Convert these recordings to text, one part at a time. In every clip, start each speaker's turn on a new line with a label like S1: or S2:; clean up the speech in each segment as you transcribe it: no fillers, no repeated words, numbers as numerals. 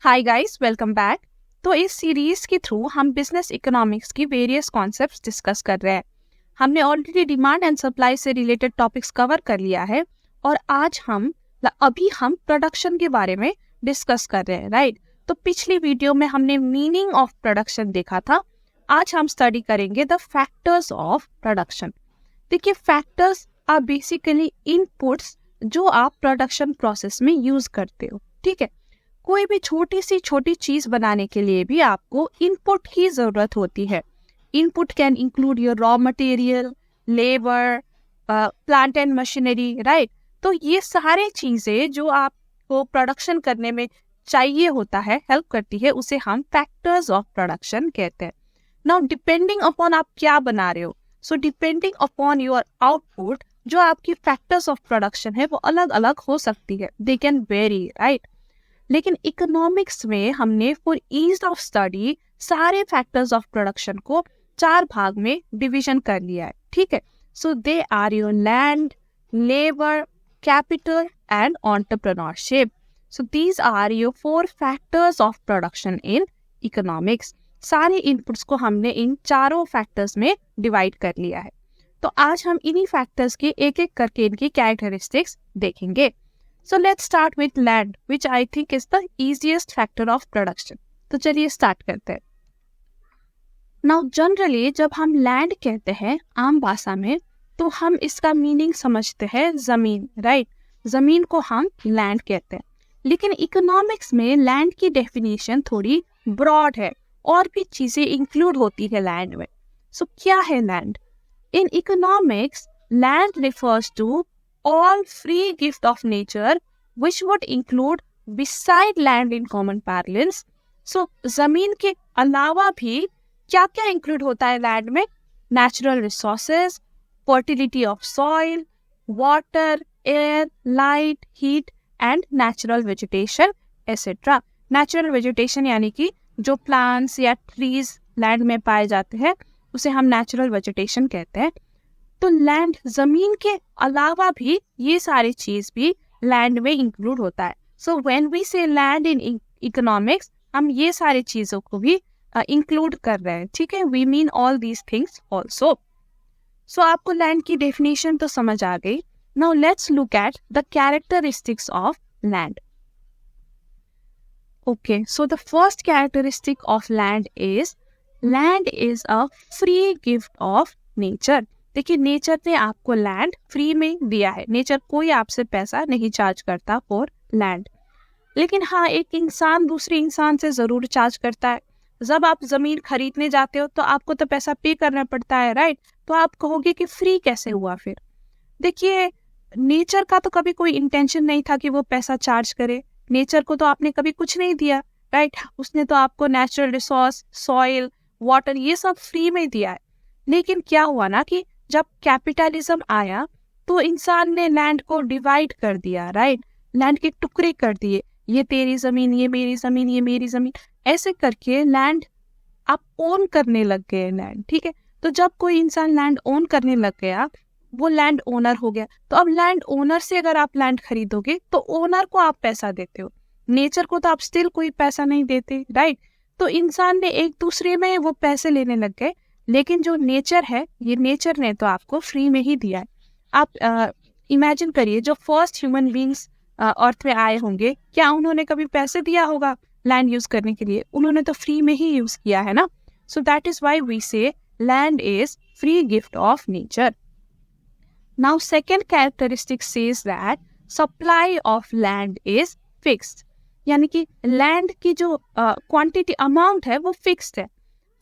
S1: Hi guys, welcome back. तो इस series के थ्रू हम बिजनेस इकोनॉमिक्स की वेरियस कॉन्सेप्ट्स डिस्कस कर रहे हैं। हमने ऑलरेडी डिमांड एंड सप्लाई से रिलेटेड टॉपिक्स कवर कर लिया है और आज अभी हम प्रोडक्शन के बारे में डिस्कस कर रहे हैं, राइट। तो पिछली वीडियो में हमने मीनिंग ऑफ प्रोडक्शन देखा था। आज हम स्टडी करेंगे द फैक्टर्स ऑफ प्रोडक्शन। देखिए, फैक्टर्स आर बेसिकली इनपुट्स जो आप प्रोडक्शन प्रोसेस में यूज करते हो, ठीक है। कोई भी छोटी सी छोटी चीज बनाने के लिए भी आपको इनपुट की जरूरत होती है। Input can include your raw material, labour, plant and machinery, right. तो ये सारे चीजें जो आपको प्रोडक्शन करने में चाहिए होता है, हेल्प करती है, उसे हम फैक्टर्स ऑफ प्रोडक्शन कहते हैं। नाउ डिपेंडिंग अपॉन आप क्या बना रहे हो, so depending upon your output, जो आपकी फैक्टर्स ऑफ प्रोडक्शन है वो अलग अलग हो सकती है। They can very, right. लेकिन इकोनॉमिक्स में हमने फॉर ईज ऑफ स्टडी सारे फैक्टर्स ऑफ प्रोडक्शन को 4 भाग में डिवीजन कर लिया है, ठीक है। So they are your land, labour, capital and entrepreneurship. So these are your 4 factors of production in economics. सारे इनपुट्स को हमने इन चारों फैक्टर्स में डिवाइड कर लिया है। तो आज हम इन्हीं फैक्टर्स के एक एक करके इनकी कैरेक्टरिस्टिक्स देखेंगे। So let's start with land, which I think is the easiest factor of production. तो चलिए स्टार्ट करते हैं। Now generally जब हम land कहते हैं आम भाषा में, तो हम इसका मीनिंग समझते हैं जमीन, राइट। जमीन को हम land कहते हैं। लेकिन इकोनॉमिक्स में land की डेफिनेशन थोड़ी ब्रॉड है, और भी चीजें इंक्लूड होती है land में। So क्या है land? In economics, land refers to all free gift of nature which would include beside land in common parlance. So जमीन के अलावा भी क्या क्या इंक्लूड होता है लैंड में? Natural resources, fertility of soil, water, air, light, heat and natural vegetation etcetera. Natural vegetation यानी कि जो प्लांट्स या ट्रीज लैंड में पाए जाते हैं उसे हम नेचुरल वेजिटेशन कहते हैं। तो लैंड, जमीन के अलावा भी ये सारी चीज भी लैंड में इंक्लूड होता है। So when we say land in economics, हम ये सारी चीजों को भी इंक्लूड कर रहे हैं, ठीक है। We mean all these things also. So आपको लैंड की डेफिनेशन तो समझ आ गई। Now let's look at the characteristics of land. Okay, so the first characteristic of land is a free gift of nature. देखिए, नेचर ने आपको land free में दिया है। नेचर कोई आपसे पैसा नहीं चार्ज करता फॉर लैंड। लेकिन हाँ, एक इंसान दूसरे इंसान से जरूर चार्ज करता है। जब आप जमीन खरीदने जाते हो तो आपको तो पैसा पे करना पड़ता है, राइट। तो आप कहोगे कि फ्री कैसे हुआ फिर? देखिए, नेचर का तो कभी कोई इंटेंशन नहीं था कि वो पैसा चार्ज करे। नेचर को तो आपने कभी कुछ नहीं दिया, राइट। उसने तो आपको नेचुरल रिसोर्स, सॉइल, वाटर, ये सब फ्री में दिया है। लेकिन क्या हुआ ना कि जब कैपिटलिज्म आया तो इंसान ने लैंड को डिवाइड कर दिया, राइट। लैंड के टुकड़े कर दिए, ये तेरी जमीन, ये मेरी जमीन, ये मेरी जमीन, ऐसे करके लैंड आप ओन करने लग गए लैंड, ठीक है। तो जब कोई इंसान लैंड ओन करने लग गया, वो लैंड ओनर हो गया। तो अब लैंड ओनर से अगर आप लैंड खरीदोगे तो ओनर को आप पैसा देते हो, नेचर को तो आप स्टिल कोई पैसा नहीं देते, राइट। तो इंसान ने एक दूसरे में वो पैसे लेने लग गए। लेकिन जो नेचर है, ये नेचर ने तो आपको फ्री में ही दिया है। आप इमेजिन करिए, जो फर्स्ट ह्यूमन बींग्स अर्थ में आए होंगे, क्या उन्होंने कभी पैसे दिया होगा लैंड यूज करने के लिए? उन्होंने तो फ्री में ही यूज किया है ना। So that is why we say land is free gift of nature. Now second characteristic says that supply of land is fixed, यानी कि लैंड की जो क्वांटिटी, अमाउंट है वो फिक्स्ड है।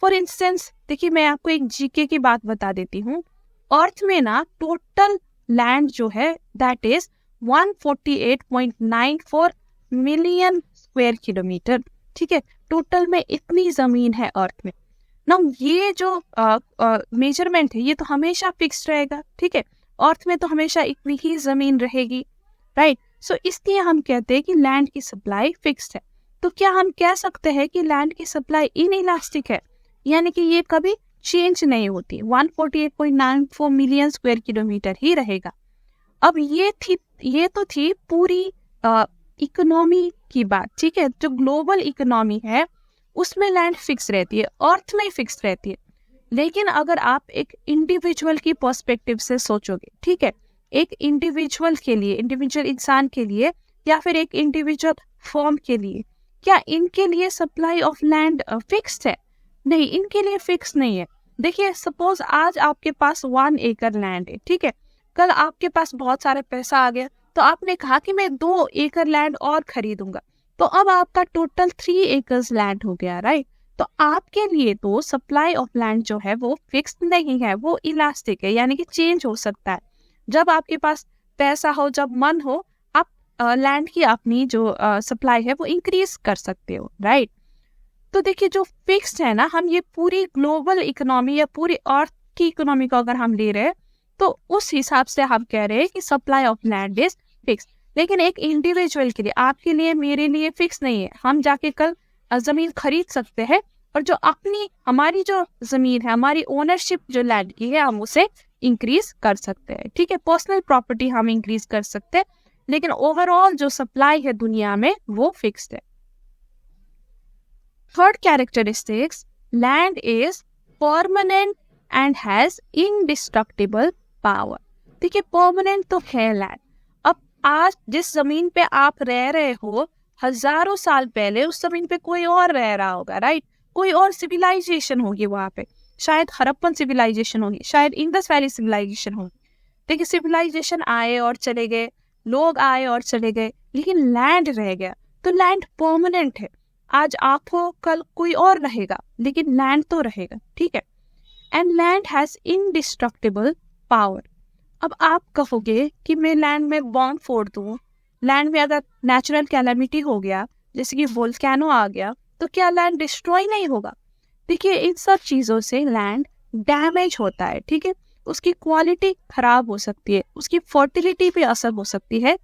S1: फॉर इंस्टेंस, देखिए, मैं आपको एक जीके की बात बता देती हूँ। अर्थ में ना टोटल लैंड जो है that is 148.94 million square kilometre, ठीक है। टोटल में इतनी जमीन है अर्थ में ना। ये जो मेजरमेंट है ये तो हमेशा फिक्स्ड रहेगा, ठीक है। अर्थ में तो हमेशा इतनी ही जमीन रहेगी, राइट। सो इसलिए हम कहते हैं कि लैंड की सप्लाई फिक्स्ड है। तो क्या हम कह सकते हैं कि लैंड की सप्लाई इनइलास्टिक है, यानी कि ये कभी चेंज नहीं होती, 148.94 मिलियन स्क्वायर किलोमीटर ही रहेगा? अब ये तो थी पूरी इकोनॉमी की बात, ठीक है, जो ग्लोबल इकोनॉमी है उसमें लैंड फिक्स रहती है, अर्थ में फिक्स रहती है। लेकिन अगर आप एक इंडिविजुअल की पर्सपेक्टिव से सोचोगे, ठीक है, एक इंडिविजुअल के लिए, इंडिविजुअल इंसान के लिए या फिर एक इंडिविजुअल फॉर्म के लिए, क्या इनके लिए सप्लाई ऑफ लैंड फिक्स्ड है? नहीं, इनके लिए फिक्स नहीं है। देखिए, सपोज आज आपके पास 1 एकड़ लैंड है, ठीक है, कल आपके पास बहुत सारे पैसा आ गया तो आपने कहा कि मैं 2 एकड़ लैंड और खरीदूंगा, तो अब आपका टोटल 3 एकर्स लैंड हो गया, राइट। तो आपके लिए तो सप्लाई ऑफ लैंड जो है वो फिक्स नहीं है, वो इलास्टिक है, यानी कि चेंज हो सकता है। जब आपके पास पैसा हो, जब मन हो, आप लैंड की अपनी जो सप्लाई है वो इंक्रीज कर सकते हो, राइट। तो देखिए, जो फिक्स्ड है ना, हम ये पूरी ग्लोबल इकोनॉमी या पूरी अर्थ की इकोनॉमी को अगर हम ले रहे हैं तो उस हिसाब से हम कह रहे हैं कि supply of land is fix. लेकिन एक इंडिविजुअल के लिए, आपके लिए, मेरे लिए फिक्स नहीं है। हम जाके कल जमीन खरीद सकते हैं और जो अपनी हमारी जो जमीन है, हमारी ओनरशिप जो लैंड की है, हम उसे इंक्रीज कर सकते हैं, ठीक है, पर्सनल प्रॉपर्टी हम इंक्रीज कर सकते हैं। लेकिन ओवरऑल जो सप्लाई है दुनिया में वो फिक्स्ड है। Third characteristics, land is permanent and has indestructible power. देखिए, परमानेंट तो है लैंड। अब आज जिस जमीन पे आप रह रहे हो, हजारों साल पहले उस जमीन पे कोई और रह रहा होगा, राइट। कोई और सिविलाइजेशन होगी वहां पे, शायद हड़प्पन सिविलाइजेशन होगी, शायद इंडस वैली सिविलाइजेशन होगी। देखिए, सिविलाइजेशन आए और चले गए, लोग आए और चले गए, लेकिन लैंड रह गया। तो लैंड परमानेंट है। आज आप हो, कल कोई और रहेगा, लेकिन लैंड तो रहेगा, ठीक है। And land has indestructible power. अब आप कहोगे कि मैं लैंड में बॉम्ब फोड़ दूं, लैंड में अगर नेचुरल कैलामिटी हो गया, जैसे कि वोल्केनो आ गया, तो क्या लैंड डिस्ट्रॉय नहीं होगा? देखिए, इन सब चीजों से लैंड डैमेज होता है, ठीक है। उसकी क्वालिटी खराब हो सकती है, उसकी फर्टिलिटी पे असर हो सकती है,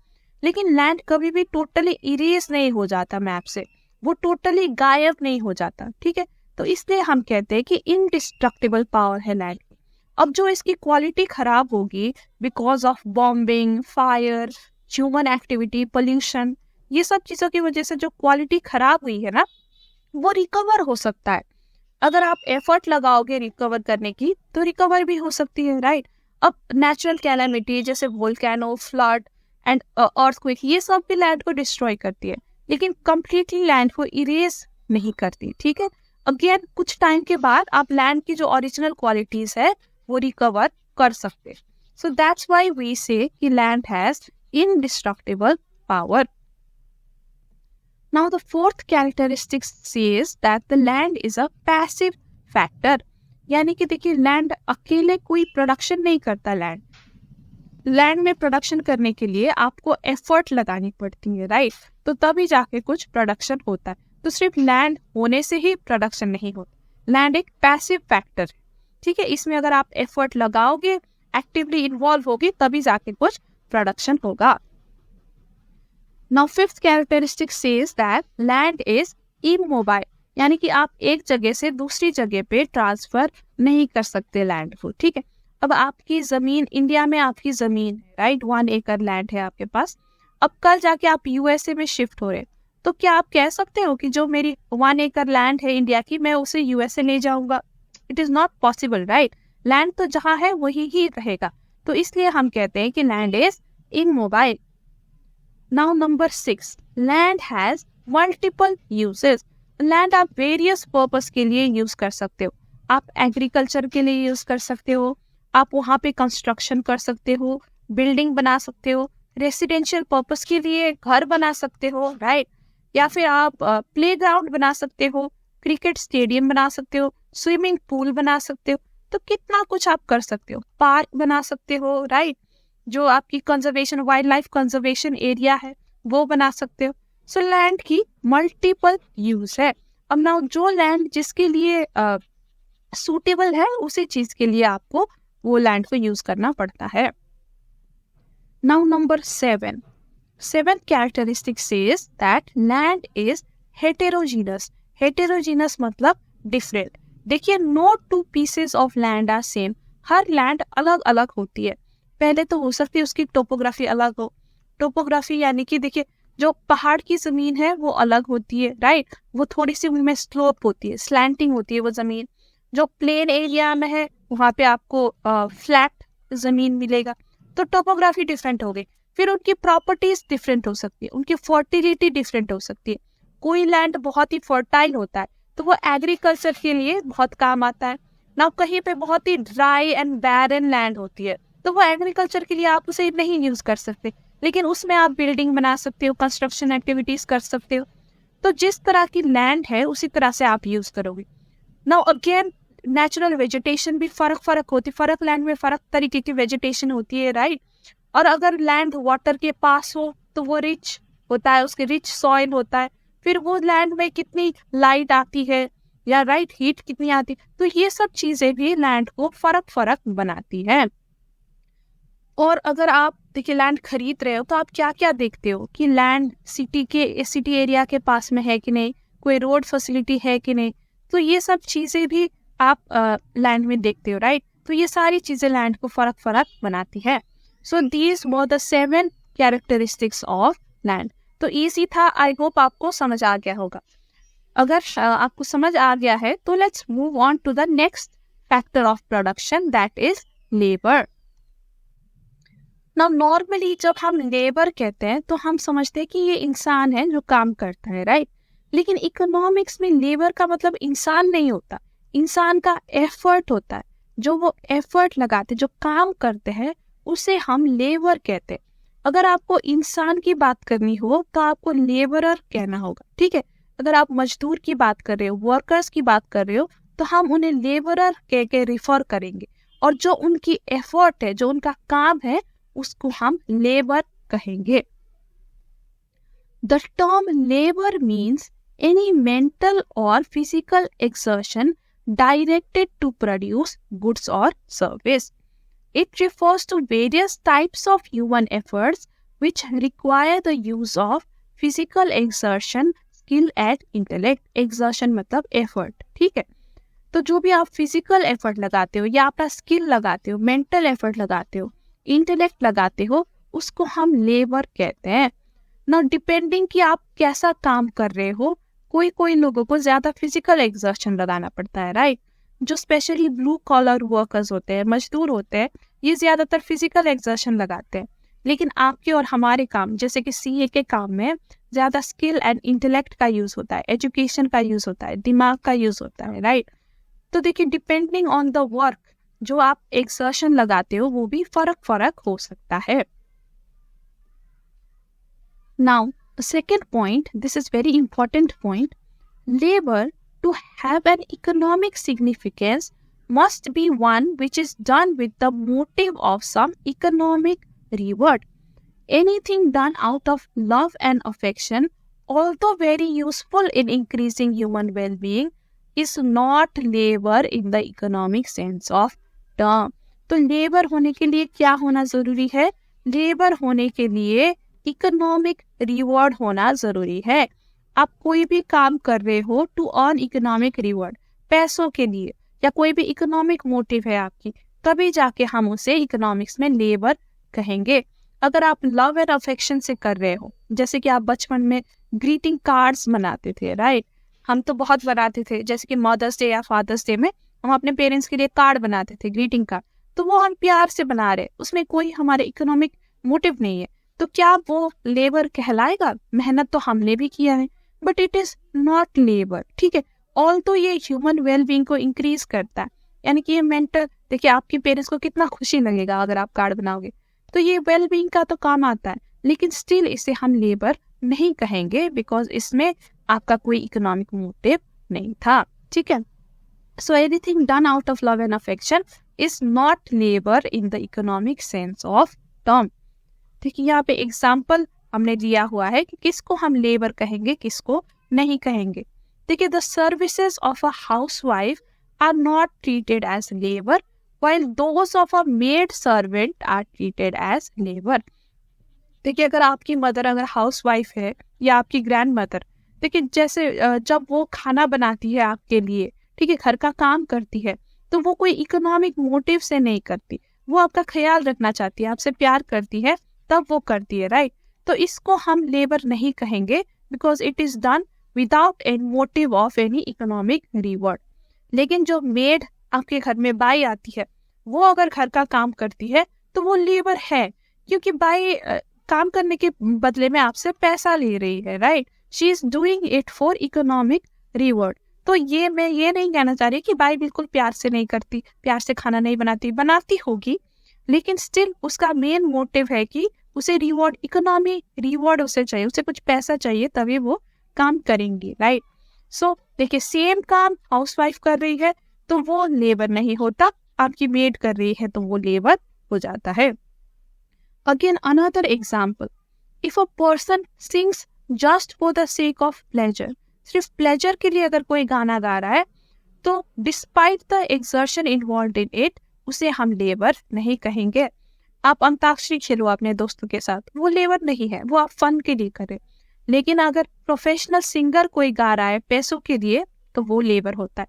S1: लेकिन लैंड कभी भी टोटली इरेज नहीं हो जाता मैप से, वो टोटली गायब नहीं हो जाता, ठीक है। तो इसलिए हम कहते हैं कि इनडिस्ट्रक्टिबल पावर है लैंड। अब जो इसकी क्वालिटी खराब होगी because of bombing, fire, human activity, pollution, ये सब चीजों की वजह से जो क्वालिटी खराब हुई है ना, वो रिकवर हो सकता है। अगर आप एफर्ट लगाओगे रिकवर करने की तो रिकवर भी हो सकती है, राइट। अब नेचुरल कैलामिटी जैसे वोल्केनो, फ्लड एंड अर्थक्वेक, ये सब भी लैंड को डिस्ट्रॉय करती है, लेकिन कंप्लीटली लैंड को इरेज नहीं करती, ठीक है। अगेन कुछ टाइम के बाद आप लैंड की जो ओरिजिनल क्वालिटीज है वो रिकवर कर सकते। सो दैट्स व्हाई वी से कि land has indestructible power. Now the fourth characteristic says that the land is a passive factor. यानी कि देखिए, लैंड अकेले कोई प्रोडक्शन नहीं करता। लैंड में प्रोडक्शन करने के लिए आपको एफर्ट लगानी पड़ती है, राइट। तो तभी जाके कुछ प्रोडक्शन होता है। तो सिर्फ लैंड होने से ही प्रोडक्शन नहीं होता। लैंड एक पैसिव फैक्टर है, ठीक है। इसमें अगर आप एफर्ट लगाओगे, एक्टिवली इन्वॉल्व होगे, तभी जाके कुछ प्रोडक्शन होगा। Now fifth characteristic says that land is immobile, यानी कि आप एक जगह से दूसरी जगह पे ट्रांसफर नहीं कर सकते लैंड को, ठीक है। अब आपकी जमीन, इंडिया में आपकी जमीन है, राइट, 1 एकड़ लैंड है आपके पास। अब कल जाके आप यूएसए में शिफ्ट हो रहे, तो क्या आप कह सकते हो कि जो मेरी 1 एकड़ लैंड है इंडिया की, मैं उसे यूएसए ले जाऊंगा? It is not possible, right. Land तो जहाँ है वही ही रहेगा। तो इसलिए हम कहते हैं कि land is immobile. Now number 6, land has multiple uses. Land आप वेरियस पर्पस के लिए यूज कर सकते हो। आप एग्रीकल्चर के लिए यूज कर सकते हो, आप वहाँ पे कंस्ट्रक्शन कर सकते हो, बिल्डिंग बना सकते हो, रेसिडेंशियल पर्पस के लिए घर बना सकते हो, राइट। या फिर आप प्लेग्राउंड बना सकते हो, क्रिकेट स्टेडियम बना सकते हो, स्विमिंग पूल बना सकते हो। तो कितना कुछ आप कर सकते हो, पार्क बना सकते हो, राइट। जो आपकी conservation, wild life conservation area है वो बना सकते हो। सो लैंड की मल्टीपल यूज है। अब ना जो लैंड जिसके लिए सूटेबल है, उसी चीज के लिए आपको वो लैंड को यूज करना पड़ता है। Now number 7, seventh characteristic says that land is heterogeneous. Heterogeneous मतलब different। देखिए, no two pieces of land are same। Her land अलग अलग होती है। पहले तो हो सकती है उसकी टोपोग्राफी अलग हो। टोपोग्राफी यानी कि देखिए, जो पहाड़ की जमीन है वो अलग होती है, राइट, वो थोड़ी सी उनमें स्लोप होती है, स्लैंटिंग होती है वो जमीन। जो प्लेन एरिया में है वहाँ पे आपको फ्लैट जमीन मिलेगा। तो टोपोग्राफी डिफरेंट हो गई। फिर उनकी प्रॉपर्टीज डिफरेंट हो सकती है, उनकी फर्टिलिटी डिफरेंट हो सकती है। कोई लैंड बहुत ही फर्टाइल होता है तो वो एग्रीकल्चर के लिए बहुत काम आता है ना। कहीं पे बहुत ही ड्राई एंड बैरन लैंड होती है तो वो एग्रीकल्चर के लिए आप उसे नहीं यूज कर सकते, लेकिन उसमें आप बिल्डिंग बना सकते हो, कंस्ट्रक्शन एक्टिविटीज कर सकते हो। तो जिस तरह की लैंड है उसी तरह से आप यूज करोगे। नाउ अगेन नेचुरल वेजिटेशन भी फर्क होती है, फर्क लैंड में फर्क तरीके की वेजिटेशन होती है, राइट। और अगर लैंड वाटर के पास हो तो वो रिच होता है, उसके रिच सॉइल होता है। फिर वो लैंड में कितनी लाइट आती है या राइट हीट कितनी आती है, तो ये सब चीजें भी लैंड को फर्क बनाती है। और अगर आप देखिए लैंड खरीद रहे हो तो आप क्या क्या देखते हो कि लैंड सिटी एरिया के पास में है कि नहीं, कोई रोड फैसिलिटी है कि नहीं। तो ये सब चीजें भी आप लैंड में देखते हो, राइट। तो ये सारी चीजें लैंड को फर्क बनाती है। So these were the 7 characteristics of land. तो इजी था, आई होप आपको समझ आ गया होगा। अगर आपको समझ आ गया है तो let's move on to the next factor of production, that is labour. Now normally जब हम लेबर कहते हैं तो हम समझते हैं कि ये इंसान है जो काम करता है, राइट। लेकिन इकोनॉमिक्स में लेबर का मतलब इंसान नहीं होता, इंसान का एफर्ट होता है। जो वो एफर्ट लगाते, जो काम करते हैं, उसे हम लेबर कहते हैं। अगर आपको इंसान की बात करनी हो तो आपको लेबरर कहना होगा, ठीक है। अगर आप मजदूर की बात कर रहे हो, वर्कर्स की बात कर रहे हो, तो हम उन्हें लेबरर कह के रिफर करेंगे। और जो उनकी एफर्ट है, जो उनका काम है, उसको हम लेबर कहेंगे। The term labour means any mental और physical exertion directed to produce goods or service. It refers to various types of human efforts which require the use of physical exertion, skill and intellect. Exertion मतलब effort, ठीक है। तो जो भी आप physical effort लगाते हो या अपना स्किल लगाते हो, मेंटल एफर्ट लगाते हो, इंटेलेक्ट लगाते हो, उसको हम लेबर कहते हैं ना। डिपेंडिंग कि आप कैसा काम कर रहे हो, कोई लोगों को ज्यादा फिजिकल एक्सर्शन लगाना पड़ता है, राइट। जो स्पेशली ब्लू कॉलर वर्कर्स होते हैं, मजदूर होते हैं, ये ज्यादातर फिजिकल एक्सर्शन लगाते हैं। लेकिन आपके और हमारे काम जैसे कि सीए के काम में ज्यादा स्किल एंड इंटेलेक्ट का यूज होता है, एजुकेशन का यूज होता है, दिमाग का यूज होता है, राइट। तो देखिए डिपेंडिंग ऑन द वर्क जो आप एक्सर्शन लगाते हो वो भी फर्क हो सकता है। Now the second point, this is very important point, labor to have an economic significance must be one which is done with the motive of some economic reward. Anything done out of love and affection, although very useful in increasing human well-being, is not labor in the economic sense of term. तो labour होने के लिए क्या होना जरूरी है? Labour होने के लिए इकोनॉमिक रिवॉर्ड होना जरूरी है। आप कोई भी काम कर रहे हो टू अर्न इकोनॉमिक रिवॉर्ड, पैसों के लिए, या कोई भी इकोनॉमिक मोटिव है आपकी, तभी जाके हम उसे इकोनॉमिक्स में लेबर कहेंगे। अगर आप लव एंड अफेक्शन से कर रहे हो, जैसे कि आप बचपन में ग्रीटिंग कार्ड्स बनाते थे, राइट। हम तो बहुत बनाते थे, जैसे कि मदर्स डे या फादर्स डे में हम अपने पेरेंट्स के लिए कार्ड बनाते थे, ग्रीटिंग कार्ड। तो वो हम प्यार से बना रहे, उसमें कोई हमारे इकोनॉमिक मोटिव नहीं है, तो क्या वो लेबर कहलाएगा? मेहनत तो हमने भी किया है, but it is not labour, ठीक है। ऑल तो ये ह्यूमन वेलबींग को इंक्रीज करता है, यानी कि ये मेंटल, देखिए आपके पेरेंट्स को कितना खुशी लगेगा अगर आप कार्ड बनाओगे, तो ये वेलबींग का तो काम आता है। लेकिन स्टिल इसे हम लेबर नहीं कहेंगे बिकॉज इसमें आपका कोई इकोनॉमिक मोटिव नहीं था, ठीक है। So anything done out of love and affection is not labour in the economic sense of term. देखिए यहाँ पे एग्जाम्पल हमने दिया हुआ है कि किसको हम लेबर कहेंगे, किसको नहीं कहेंगे। देखिए the services of a housewife are not treated as labour while those of a maid servant are treated as labor. देखिए अगर आपकी मदर अगर हाउसवाइफ है या आपकी ग्रैंड मदर, देखिए जैसे जब वो खाना बनाती है आपके लिए, ठीक है, घर का काम करती है, तो वो कोई इकोनॉमिक मोटिव से नहीं करती, वो आपका ख्याल रखना चाहती है, आपसे प्यार करती है, तब वो करती है, राइट। तो इसको हम लेबर नहीं कहेंगे, because it is done without any motive of any economic reward. लेकिन जो मेड आपके घर में बाई आती है, वो अगर घर का काम करती है तो वो लेबर है, क्योंकि बाई काम करने के बदले में आपसे पैसा ले रही है, right. She is doing it for economic reward. तो ये मैं ये नहीं कहना चाह रही कि बाई बिल्कुल प्यार से नहीं करती, प्यार से खाना नहीं बनाती होगी, लेकिन स्टिल उसका मेन मोटिव है कि उसे रिवॉर्ड, इकोनॉमी रिवॉर्ड उसे चाहिए, उसे कुछ पैसा चाहिए, तभी वो काम करेंगी, राइट। सो देखिए, सेम काम हाउसवाइफ कर रही है तो वो लेबर नहीं होता, आपकी मेड कर रही है तो वो लेबर हो जाता है। Again another example, if a person sings just for the sake of pleasure, सिर्फ प्लेजर के लिए अगर कोई गाना गा रहा है तो despite the exertion involved in it, उसे हम लेबर नहीं कहेंगे। आप अंताक्षरी खेलो अपने दोस्तों के साथ, वो लेबर नहीं है, वो आप फन के लिए करें। लेकिन अगर प्रोफेशनल सिंगर कोई गा रहा है पैसों के लिए तो वो लेबर होता है।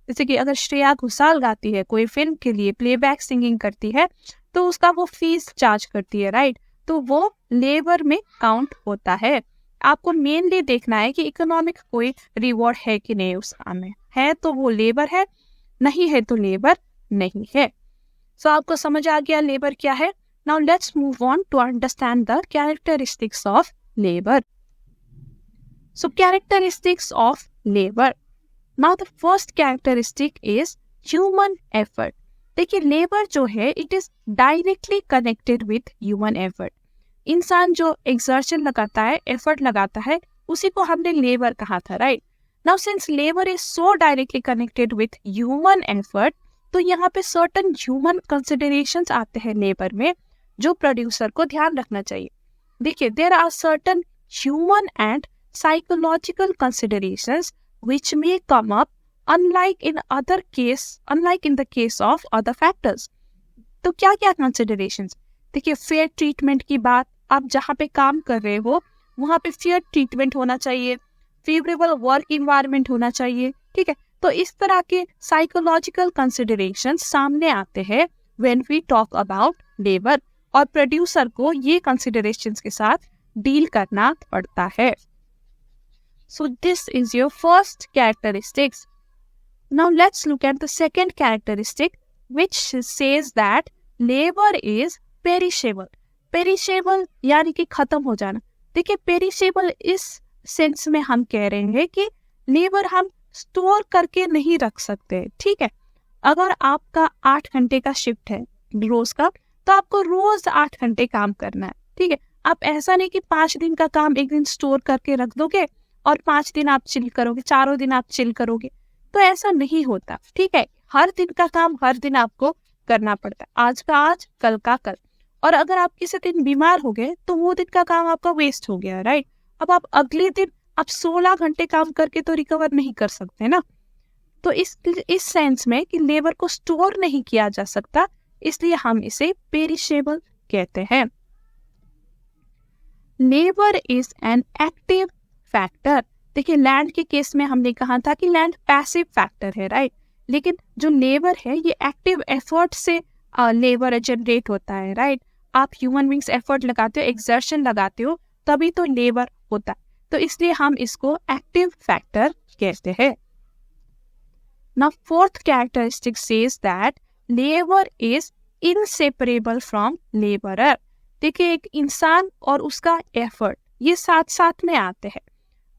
S1: जैसे कि अगर श्रेया घोषाल गाती है कोई फिल्म के लिए, प्लेबैक सिंगिंग करती है, तो उसका वो फीस चार्ज करती है, राइट, तो वो लेबर में काउंट होता है। आपको मेनली देखना है कि इकोनॉमिक कोई रिवॉर्ड है कि नहीं उस काम में, है तो वो लेबर है, नहीं है तो लेबर नहीं है। सो आपको समझ आ गया लेबर क्या है। Now let's move on to understand the characteristics of labour. So characteristics of labour. Now the first characteristic is human effort. देखिए, लेबर जो है it is directly connected with human effort. इंसान जो एक्सर्शन लगाता है, effort लगाता है, उसी को हमने लेबर कहा था, right. Now since labour is so directly connected with human effort, तो यहाँ पे सर्टन ह्यूमन कंसिडरेशंस आते हैं लेबर में, जो प्रोड्यूसर को ध्यान रखना चाहिए। देखिए, there are certain human and psychological considerations which may come up unlike in the case of other factors। तो क्या क्या कंसिडरेशंस? देखिए, फेयर ट्रीटमेंट की बात, आप जहाँ पे काम कर रहे हो वहाँ पे फेयर ट्रीटमेंट होना चाहिए, फेवरेबल वर्क इन्वायरमेंट होना चाहिए, ठीक है। तो इस तरह के साइकोलॉजिकल कंसिडरेशंस सामने आते हैं when we talk about labour, और प्रोड्यूसर को ये कंसिडरेशंस के साथ डील करना पड़ता है। So this is your first characteristics. Now let's look at the second characteristic, which says that labor is perishable. Perishable यानी कि खत्म हो जाना। देखिए, perishable इस सेंस में हम कह रहे हैं कि लेबर हम स्टोर करके नहीं रख सकते, ठीक है। अगर आपका 8 घंटे का शिफ्ट है रोज का, तो आपको रोज 8 घंटे काम करना है, ठीक है। आप ऐसा नहीं कि 5 दिन का काम एक दिन स्टोर करके रख दोगे और 5 दिन आप चिल करोगे, 4 दिन आप चिल करोगे, तो ऐसा नहीं होता, ठीक है। हर दिन का काम हर दिन आपको करना पड़ता है, आज का आज, कल का कल। और अगर आप किसी दिन बीमार हो गए तो वो दिन का काम आपका वेस्ट हो गया, राइट। अब आप अगले दिन आप 16 घंटे काम करके तो रिकवर नहीं कर सकते ना। तो इस सेंस में कि लेबर को स्टोर नहीं किया जा सकता, इसलिए हम इसे पेरिशेबल कहते हैं। Labour is an active factor. देखिए, लैंड के केस में हमने कहा था कि लैंड पैसिव फैक्टर है, राइट, लेकिन जो लेबर है ये एक्टिव एफर्ट से लेबर जनरेट होता है, राइट। आप ह्यूमन बींग्स एफर्ट लगाते हो, एक्सर्शन लगाते हो, तभी तो लेबर होता है, तो इसलिए हम इसको एक्टिव फैक्टर कहते हैं। Now fourth characteristic says that labour is inseparable from labourer. देखिए, एक इंसान और उसका एफर्ट ये साथ साथ में आते हैं।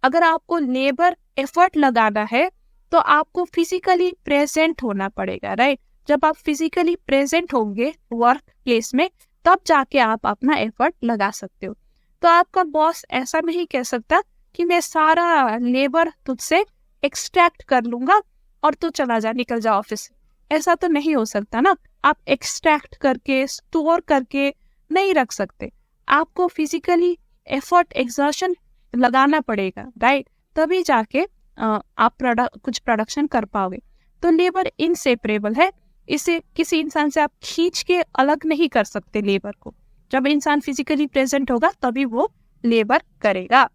S1: अगर आपको लेबर एफर्ट लगाना है तो आपको फिजिकली प्रेजेंट होना पड़ेगा, राइट। जब आप फिजिकली प्रेजेंट होंगे वर्क प्लेस में, तब जाके आप अपना एफर्ट लगा सकते हो। तो आपका बॉस ऐसा नहीं कह सकता कि मैं सारा लेबर तुझसे एक्सट्रैक्ट कर लूंगा और तू चला जा, निकल जा ऑफिस से। ऐसा तो नहीं हो सकता ना। आप एक्सट्रैक्ट करके स्टोर करके नहीं रख सकते, आपको फिजिकली एफर्ट एक्सर्शन लगाना पड़ेगा, राइट, तभी जाके आप कुछ प्रोडक्शन कर पाओगे। तो लेबर इनसेपरेबल है, इसे किसी इंसान से आप खींच के अलग नहीं कर सकते लेबर को। जब इंसान फिजिकली प्रेजेंट होगा तभी वो लेबर करेगा।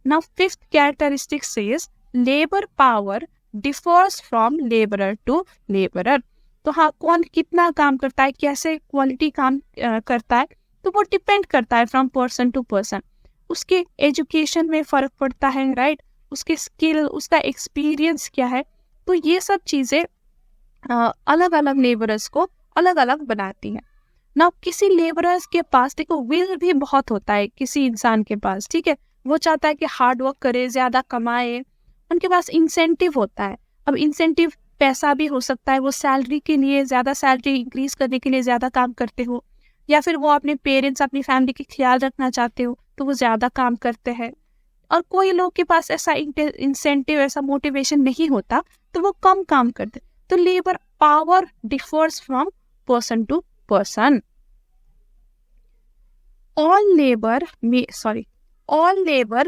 S1: Now fifth characteristic says labour power differs from labourer to labourer. तो हाँ, कौन कितना काम करता है, कैसे क्वालिटी काम करता है, तो वो डिपेंड करता है फ्रॉम पर्सन टू पर्सन। उसके एजुकेशन में फर्क पड़ता है, राइट, उसके स्किल, उसका एक्सपीरियंस क्या है। तो ये सब चीजें अलग अलग लेबरर्स को अलग अलग बनाती हैं ना। किसी लेबरर्स के पास देखो विल भी बहुत होता है किसी इंसान के पास, ठीक है, वो चाहता है कि हार्ड वर्क करे, ज्यादा कमाए, उनके पास इंसेंटिव होता है। अब इंसेंटिव पैसा भी हो सकता है, वो सैलरी के लिए, ज्यादा सैलरी इंक्रीज करने के लिए ज्यादा काम करते हो, या फिर वो अपने पेरेंट्स, अपनी फैमिली के ख्याल रखना चाहते हो तो वो ज्यादा काम करते हैं। और कोई लोग के पास ऐसा इंसेंटिव, ऐसा मोटिवेशन नहीं होता तो वो कम काम करते। तो labour power differs from person to person. All labor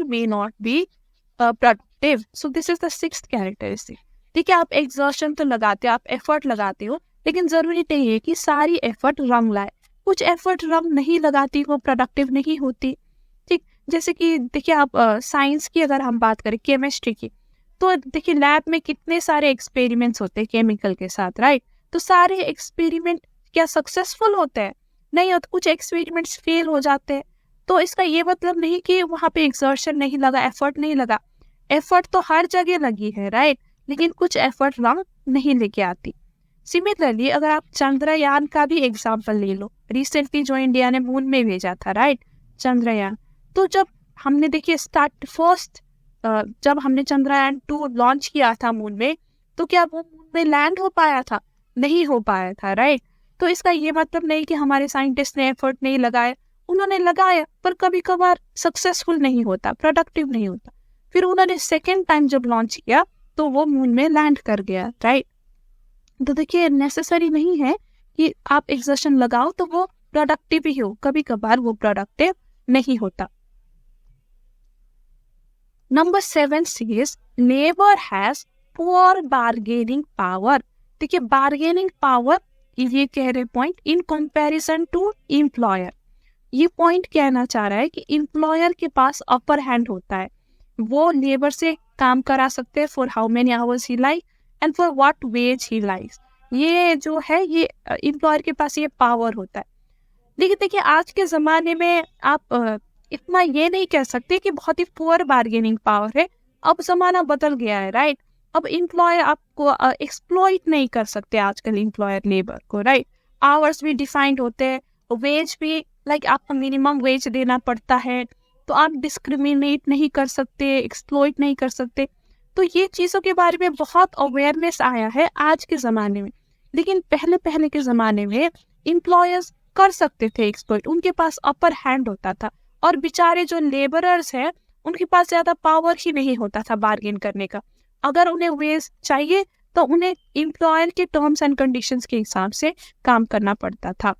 S1: may not be productive. So this is the sixth characteristic. ठीक है, आप exertion तो लगाते हो, आप effort लगाते हो, लेकिन जरूरी नहीं है कि सारी effort रंग लाए। कुछ effort रंग नहीं लगाती, वो productive नहीं होती। ठीक, जैसे कि देखिए आप साइंस की अगर हम बात करें, केमिस्ट्री की, तो देखिए लैब में कितने सारे एक्सपेरिमेंट्स होते हैं केमिकल के साथ, राइट। तो सारे एक्सपेरिमेंट क्या सक्सेसफुल होते हैं? नहीं होते, कुछ एक्सपेरिमेंट्स फेल हो जाते हैं। तो इसका ये मतलब नहीं कि वहां पे एक्सर्शन नहीं लगा, एफर्ट नहीं लगा। एफर्ट तो हर जगह लगी है, राइट, लेकिन कुछ एफर्ट रंग नहीं लेके आती। सिमिलरली अगर आप चंद्रयान का भी एग्जाम्पल ले लो, रिसेंटली जो इंडिया ने मून में भेजा था, राइट, चंद्रयान। तो जब हमने देखिए जब हमने चंद्रयान 2 लॉन्च किया था मून में, तो क्या वो मून में लैंड हो पाया था? नहीं हो पाया था, राइट। तो इसका ये मतलब नहीं कि हमारे साइंटिस्ट ने एफर्ट नहीं लगाए, उन्होंने लगाया, पर कभी कभार सक्सेसफुल नहीं होता, प्रोडक्टिव नहीं होता। फिर उन्होंने सेकेंड टाइम जब लॉन्च किया तो वो मून में लैंड कर गया, राइट। तो देखिए नेसेसरी नहीं है कि आप एक्सर्शन लगाओ तो वो प्रोडक्टिव ही हो, कभी कभार वो प्रोडक्टिव नहीं होता। Number 7 says labour has poor bargaining power. देखिए बार्गेनिंग पावर, ये कह रहे point in comparison to employer. ये पॉइंट कहना चाह रहा है कि एम्प्लॉयर के पास अपर हैंड होता है, वो लेबर से काम करा सकते हैं for how many hours he like and for what wage he likes. ये जो है ये एम्प्लॉयर के पास ये पावर होता है। लेकिन देखिए आज के ज़माने में आप इतना ये नहीं कह सकते कि बहुत ही पुअर बार्गेनिंग पावर है। अब ज़माना बदल गया है, राइट। अब एम्प्लॉयर आपको एक्सप्लॉइट नहीं कर सकते आजकल एम्प्लॉयर लेबर को, राइट। आवर्स भी डिफाइंड होते हैं, वेज भी लाइक आपको मिनिमम वेज देना पड़ता है, तो आप डिस्क्रिमिनेट नहीं कर सकते, एक्सप्लॉइट नहीं कर सकते। तो ये चीज़ों के बारे में बहुत अवेयरनेस आया है आज के ज़माने में। लेकिन पहले के ज़माने में एम्प्लॉयर्स कर सकते थे एक्सप्लॉइट, उनके पास अपर हैंड होता था, और बेचारे जो लेबरर्स हैं उनके पास ज़्यादा पावर ही नहीं होता था बार्गेन करने का। अगर उन्हें वेज चाहिए तो उन्हें एम्प्लॉयर के टर्म्स एंड कंडीशंस के हिसाब से काम करना पड़ता था,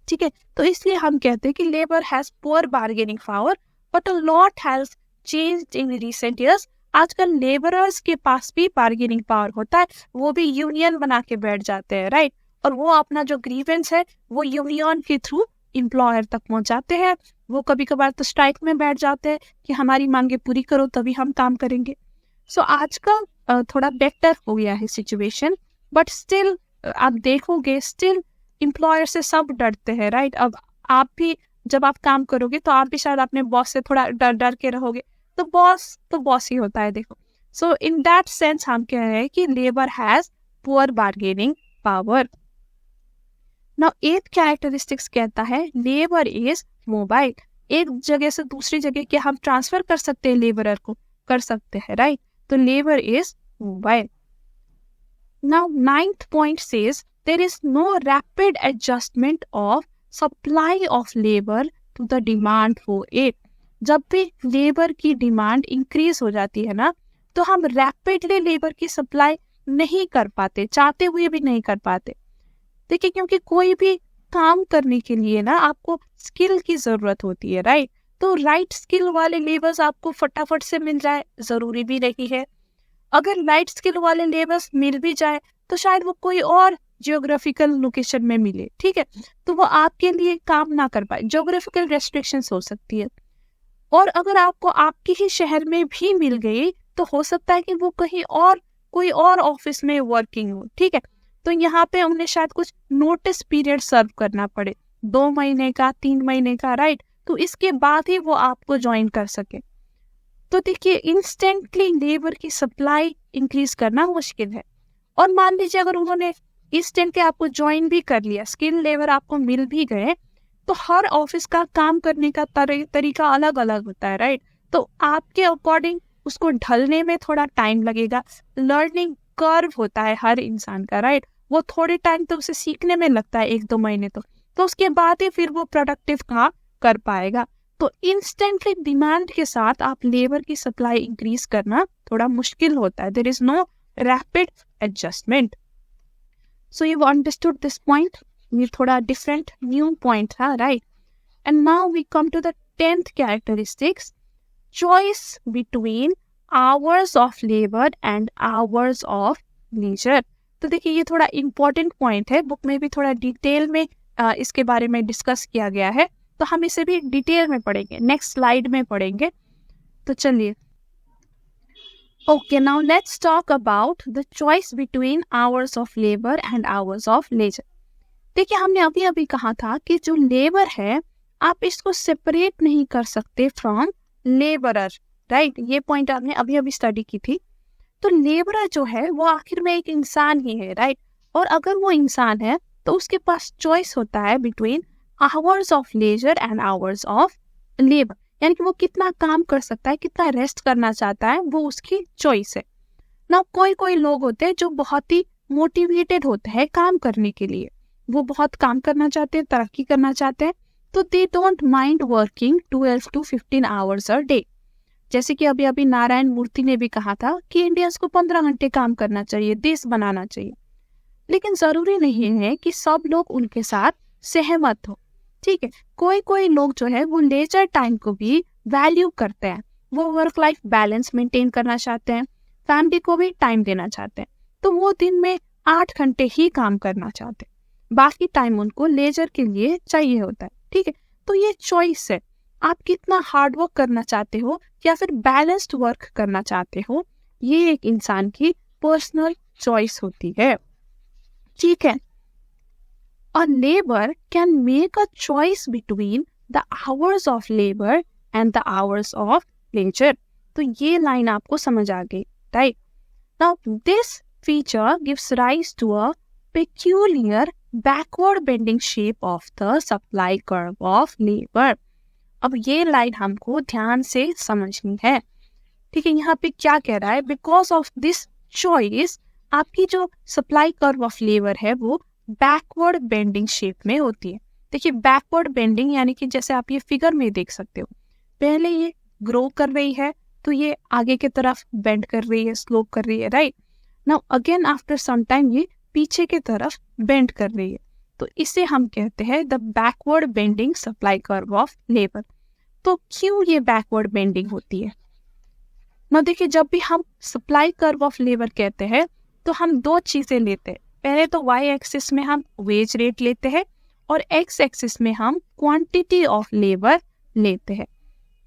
S1: ठीक है। तो इसलिए हम कहते हैं कि labour has poor bargaining power but a lot has changed in recent years. आजकल लेबरर्स के पास भी बार्गेनिंग पावर होता है, वो भी यूनियन बना के बैठ जाते हैं, राइट। और वो अपना जो ग्रीवेंस है वो यूनियन के थ्रू एम्प्लॉयर तक पहुंचाते हैं। वो कभी कभार तो स्ट्राइक में बैठ जाते हैं कि हमारी मांगे पूरी करो तभी हम काम करेंगे। सो आजकल थोड़ा बेटर हो गया है सिचुएशन, बट स्टिल आप देखोगे स्टिल एम्प्लॉयर से सब डरते हैं, राइट। अब आप भी जब आप काम करोगे तो आप भी शायद अपने बॉस से थोड़ा डर के रहोगे, तो बॉस ही होता है, देखो। सो इन दैट सेंस हम कह रहे हैं कि labour has poor bargaining power. Now 8th characteristics कहता है लेबर इज मोबाइल। एक जगह से दूसरी जगह क्या हम ट्रांसफर कर सकते हैं, लेबरर को कर सकते हैं, राइट। तो labour is mobile. Now 9th point says there is no rapid adjustment of supply of labour to the demand for it. जब भी लेबर की डिमांड इंक्रीज हो जाती है ना, तो हम रैपिडली लेबर की सप्लाई नहीं कर पाते, चाहते हुए भी नहीं कर पाते। देखिए क्योंकि कोई भी काम करने के लिए ना आपको स्किल की जरूरत होती है, राइट। तो राइट स्किल वाले लेबर्स आपको फटाफट से मिल जाए जरूरी भी नहीं है। अगर राइट स्किल वाले लेबर्स मिल भी जाए तो शायद वो कोई और जियोग्राफिकल लोकेशन में मिले, ठीक है, तो वो आपके लिए काम ना कर पाए, जियोग्राफिकल रेस्ट्रिक्शंस हो सकती है। और अगर आपको आपके ही शहर में भी मिल गई तो हो सकता है कि वो कहीं और कोई और ऑफिस में वर्किंग हो, ठीक है। तो यहाँ पे उन्हें शायद कुछ नोटिस पीरियड सर्व करना पड़े, 2 महीने का, 3 महीने का, राइट? तो इसके बाद ही वो आपको ज्वाइन कर सके। तो देखिए इंस्टेंटली लेबर की सप्लाई इंक्रीज करना मुश्किल है। और मान लीजिए अगर उन्होंने इंस्टेंटली आपको ज्वाइन भी कर लिया, स्किल लेबर आपको मिल भी गए, तो हर ऑफिस का काम करने का तरीका अलग अलग होता है, राइट? तो आपके अकॉर्डिंग उसको ढलने में थोड़ा टाइम लगेगा। लर्निंग कर्व होता है हर इंसान का, राइट? वो थोड़े टाइम तो उसे सीखने में लगता है, 1-2 महीने तो उसके बाद ही फिर वो प्रोडक्टिव काम कर पाएगा। तो इंस्टेंटली डिमांड के साथ आप लेबर की सप्लाई इंक्रीज करना थोड़ा मुश्किल होता है। There is no rapid adjustment. So you understood this point. ये थोड़ा डिफरेंट न्यू पॉइंट था, right? And now we come to the 10th characteristics, choice between hours of labour and hours of leisure. तो देखिए ये थोड़ा important point है, book में भी थोड़ा डिटेल में इसके बारे में डिस्कस किया गया है, तो हम इसे भी डिटेल में पढ़ेंगे, नेक्स्ट स्लाइड में पढ़ेंगे। तो चलिए, okay, now let's talk about the choice between hours of labour and hours of leisure. देखिए हमने अभी अभी कहा था कि जो लेबर है आप इसको सेपरेट नहीं कर सकते फ्रॉम लेबरर, राइट? ये पॉइंट आपने अभी अभी स्टडी की थी। तो लेबरर जो है वो आखिर में एक इंसान ही है, राइट? और अगर वो इंसान है तो उसके पास चॉइस होता है between hours of leisure and hours of labour, यानी कि वो कितना काम कर सकता है, कितना रेस्ट करना चाहता है, वो उसकी चॉइस है ना। कोई कोई लोग होते हैं जो बहुत ही मोटिवेटेड होते हैं काम करने के लिए, वो बहुत काम करना चाहते हैं, तरक्की करना चाहते हैं, तो they don't mind working 12 to 15 hours a day. जैसे कि अभी अभी नारायण मूर्ति ने भी कहा था कि इंडियंस को 15 घंटे काम करना चाहिए, देश बनाना चाहिए। लेकिन जरूरी नहीं है कि सब लोग उनके साथ सहमत हो, ठीक है? कोई कोई लोग जो है वो लेजर टाइम को भी वैल्यू करते हैं, वो वर्क लाइफ बैलेंस मेंटेन करना चाहते हैं, फैमिली को भी टाइम देना चाहते हैं, तो वो दिन में 8 घंटे ही काम करना चाहते हैं, बाकी टाइम उनको लेजर के लिए चाहिए होता है, ठीक है? तो ये चॉइस है, आप कितना हार्ड वर्क करना चाहते हो या फिर बैलेंस्ड वर्क करना चाहते हो, ये एक इंसान की पर्सनल चॉइस होती है, ठीक है? A labor can make a choice between the hours of labor and the hours of leisure. तो ये लाइन आपको समझ आ गई, right? Now this feature gives rise to a peculiar backward bending shape of the supply curve of labor. अब ये line हमको ध्यान से समझनी है, ठीक है? यहाँ पे क्या कह रहा है? Because of this choice आपकी जो सप्लाई कर्व ऑफ लेबर है वो बैकवर्ड बेंडिंग शेप में होती है। देखिए बैकवर्ड बेंडिंग यानी कि जैसे आप ये फिगर में देख सकते हो, पहले ये ग्रो कर रही है तो ये आगे की तरफ बेंड कर रही है, स्लोप कर रही है, right? Now again after some time ये पीछे की तरफ बेंड कर रही है, तो इसे हम कहते हैं the backward bending supply curve of labour. तो क्यों ये बैकवर्ड बेंडिंग होती है ना? देखिए जब भी हम सप्लाई कर्व ऑफ लेबर कहते हैं तो हम दो चीजें लेते हैं। पहले तो वाई एक्सिस में हम वेज रेट लेते हैं और एक्स एक्सिस में हम क्वांटिटी ऑफ लेबर लेते हैं।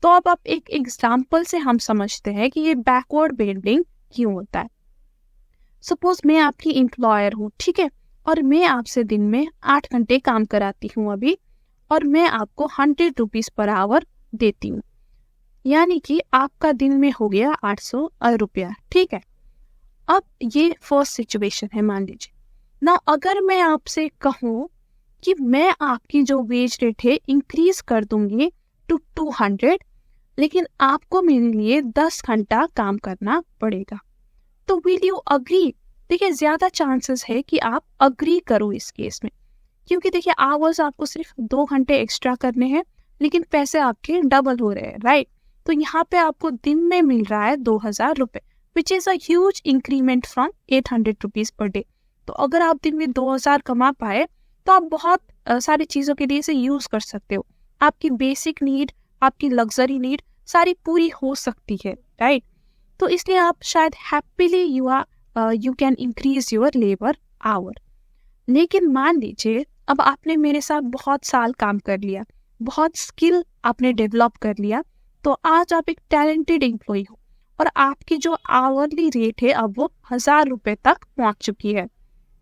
S1: तो अब आप एक एग्जांपल से हम समझते हैं कि ये बैकवर्ड बेंडिंग क्यों होता है। सपोज मैं आपकी एम्प्लॉयर हूँ, ठीक है? और मैं आपसे दिन में 8 घंटे काम कराती हूँ अभी, और मैं आपको 100 रुपीज पर आवर देती हूँ, यानी कि आपका दिन में हो गया 800 रुपया, ठीक है? अब ये फर्स्ट सिचुएशन है, मान लीजिए ना, अगर मैं आपसे कहूँ कि मैं आपकी जो वेज रेट है इंक्रीज कर दूंगी टू 200, लेकिन आपको मेरे लिए 10 घंटा काम करना पड़ेगा, तो विल यू अग्री? देखिए ज्यादा चांसेस है कि आप अग्री करो इस केस में, क्योंकि देखिए आवर्स आपको सिर्फ 2 घंटे एक्स्ट्रा करने हैं लेकिन पैसे आपके डबल हो रहे हैं, राइट? तो यहाँ पे आपको दिन में मिल रहा है 2000 रुपये, which is a huge increment from 800 rupees per day. तो अगर आप दिन में 2000 कमा पाए तो आप बहुत सारी चीजों के लिए इसे यूज कर सकते हो, आपकी बेसिक नीड, आपकी लग्जरी नीड सारी पूरी हो सकती है, राइट? तो इसलिए आप शायद happily you can increase your labour our. लेकिन मान लीजिए अब आपने मेरे साथ बहुत साल काम कर लिया, बहुत स्किल आपने डेवलप कर लिया, तो आज आप एक टैलेंटेड एम्प्लॉय हो और आपकी जो आवरली रेट है अब वो 1000 रुपए तक पहुंच चुकी है,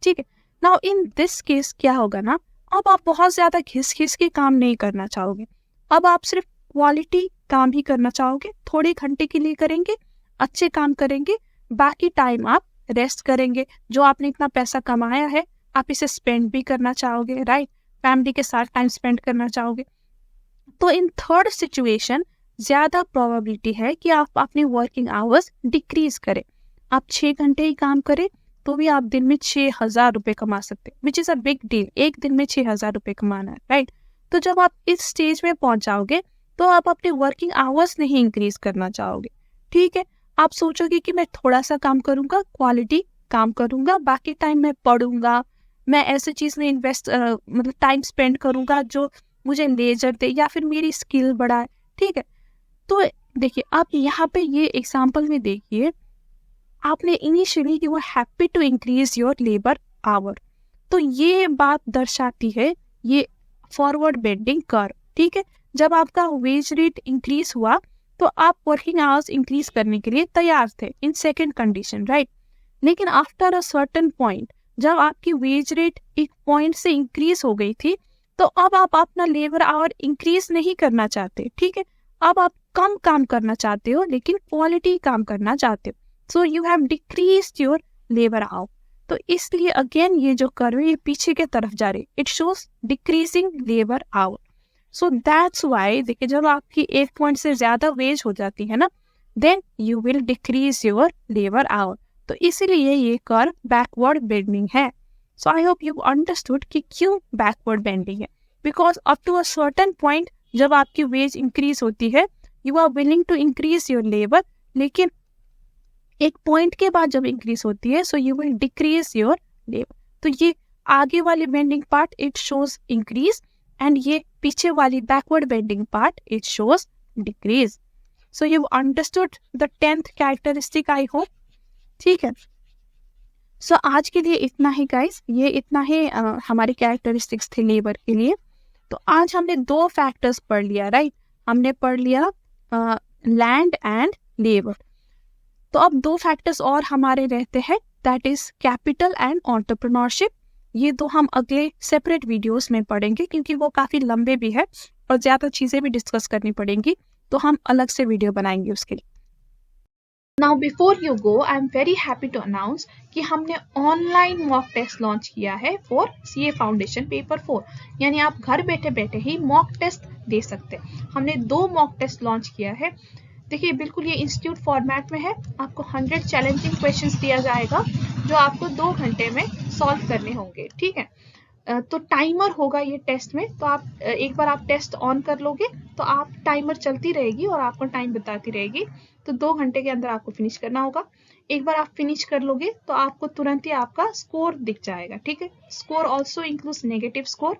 S1: ठीक है? नाउ इन दिस केस क्या होगा ना, अब आप बहुत ज्यादा घिस घिस के काम नहीं करना चाहोगे, अब आप सिर्फ क्वालिटी काम ही करना चाहोगे। थोड़े घंटे के लिए करेंगे, अच्छे काम करेंगे, बाकी टाइम आप रेस्ट करेंगे। जो आपने इतना पैसा कमाया है आप इसे स्पेंड भी करना चाहोगे, राइट, फैमिली के साथ टाइम स्पेंड करना चाहोगे। तो इन थर्ड सिचुएशन ज्यादा प्रोबेबिलिटी है कि आप अपनी वर्किंग आवर्स डिक्रीज करें। आप 6 घंटे ही काम करें तो भी आप दिन में 6,000 रुपए कमा सकते हैं, which is a big deal. एक दिन में 6,000 रुपए कमाना है, राइट। तो जब आप इस स्टेज में पहुंच जाओगे तो आप अपने वर्किंग आवर्स नहीं इंक्रीज करना चाहोगे, ठीक है। आप सोचोगे कि मैं थोड़ा सा काम करूंगा, क्वालिटी काम करूंगा, बाकी टाइम मैं पढ़ूंगा, मैं ऐसे चीज में इन्वेस्ट मतलब टाइम स्पेंड करूंगा जो मुझे लेजर दे या फिर मेरी स्किल बढ़ाए, ठीक है। तो देखिए आप यहाँ पे ये एग्जाम्पल में देखिए, आपने initially you are happy to increase your labour hour, तो ये बात दर्शाती है ये फॉरवर्ड बेंडिंग कर्व, ठीक है। जब आपका वेज रेट इंक्रीज हुआ तो आप वर्किंग आवर्स इंक्रीज करने के लिए तैयार थे इन सेकंड कंडीशन, राइट। लेकिन आफ्टर अ सर्टेन पॉइंट जब आपकी वेज रेट एक पॉइंट से इंक्रीज हो गई थी तो अब आप अपना लेबर आवर इंक्रीज नहीं करना चाहते, ठीक है। अब आप कम काम करना चाहते हो लेकिन क्वालिटी काम करना चाहते हो, so you have decreased your labour hour. तो इसलिए अगेन ये जो कर्व है ये पीछे के तरफ जा रही है, it shows decreasing labour our. So that's why देखिए जब आपकी एक पॉइंट से ज्यादा वेज हो जाती है ना, then you will decrease your labour hour. तो इसीलिए ये कर्व बैकवर्ड बेंडिंग है। So I hope you understood कि क्यों बैकवर्ड बेंडिंग है, because up to a certain point जब आपकी वेज इंक्रीज होती है you are willing to increase your labour, लेकिन एक पॉइंट के बाद जब इंक्रीज होती है so you will decrease your labour. तो ये आगे वाली bending part it shows increase and ये पीछे वाली backward bending part it shows decrease. So you understood the 10th characteristic I hope, ठीक है। सो आज के लिए इतना ही गाइस, ये इतना ही हमारे कैरेक्टरिस्टिक्स थे लेबर के लिए। तो आज हमने 2 फैक्टर्स पढ़ लिया, राइट। हमने पढ़ लिया लैंड एंड लेबर। तो अब 2 फैक्टर्स और हमारे रहते हैं, that is capital and entrepreneurship. ये 2 हम अगले सेपरेट वीडियोस में पढ़ेंगे क्योंकि वो काफी लंबे भी है और ज्यादा चीजें भी डिस्कस करनी पड़ेंगी, तो हम अलग से वीडियो बनाएंगे उसके लिए। Now before you go, I am very happy to announce कि हमने ऑनलाइन मॉक टेस्ट लॉन्च किया है फॉर CA फाउंडेशन पेपर 4, यानी आप घर बैठे बैठे ही मॉक टेस्ट दे सकते हैं। हमने 2 मॉक टेस्ट लॉन्च किया है। देखिए बिल्कुल ये इंस्टीट्यूट फॉर्मेट में है, आपको 100 चैलेंजिंग क्वेश्चंस दिया जाएगा जो आपको 2 घंटे में सॉल्व करने होंगे, ठीक है। तो टाइमर होगा ये टेस्ट में, तो आप एक बार आप टेस्ट ऑन कर लोगे तो आप टाइमर चलती रहेगी और आपको टाइम बताती रहेगी, तो 2 घंटे के अंदर आपको फिनिश करना होगा। एक बार आप फिनिश कर लोगे तो आपको तुरंत ही आपका स्कोर दिख जाएगा, ठीक है। Score also includes negative score,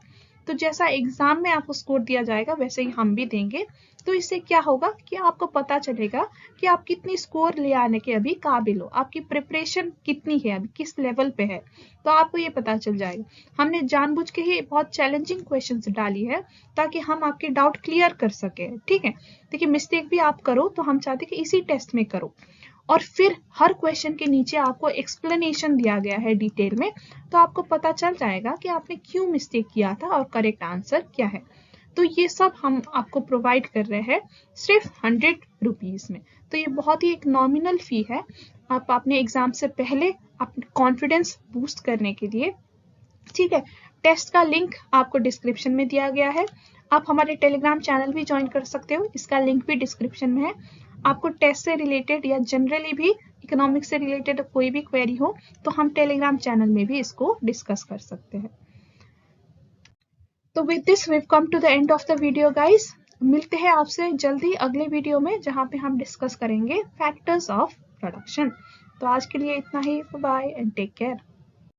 S1: तो जैसा एग्जाम में आपको स्कोर दिया जाएगा वैसे ही हम भी देंगे। तो इससे क्या होगा कि आपको पता चलेगा कि आप कितनी स्कोर ले आने के अभी काबिल हो, आपकी प्रिपरेशन कितनी है, अभी किस लेवल पे है, तो आपको ये पता चल जाएगा। हमने जानबूझ के ही बहुत चैलेंजिंग क्वेश्चंस डाली है ताकि हम आपके डाउट क्लियर कर सके, ठीक है। देखिए मिस्टेक भी आप करो तो हम चाहते कि इसी टेस्ट में करो, और फिर हर क्वेश्चन के नीचे आपको एक्सप्लेनेशन दिया गया है डिटेल में, तो आपको पता चल जाएगा कि आपने क्यों मिस्टेक किया था और करेक्ट आंसर क्या है। तो ये सब हम आपको प्रोवाइड कर रहे हैं सिर्फ 100 रुपीज में। तो ये बहुत ही एक नॉमिनल फी है, आप अपने एग्जाम से पहले अपने कॉन्फिडेंस बूस्ट करने के लिए, ठीक है। टेस्ट का लिंक आपको डिस्क्रिप्शन में दिया गया है। आप हमारे टेलीग्राम चैनल भी ज्वाइन कर सकते हो, इसका लिंक भी डिस्क्रिप्शन में है। आपको टेस्ट से रिलेटेड या जनरली भी इकोनॉमिक्स से रिलेटेड कोई भी क्वेरी हो तो हम टेलीग्राम चैनल में भी इसको डिस्कस कर सकते हैं। तो with this we come to the end of the video guys. मिलते हैं आपसे जल्दी अगले वीडियो में जहां पे हम डिस्कस करेंगे फैक्टर्स ऑफ प्रोडक्शन। तो आज के लिए इतना ही, बाय एंड टेक केयर।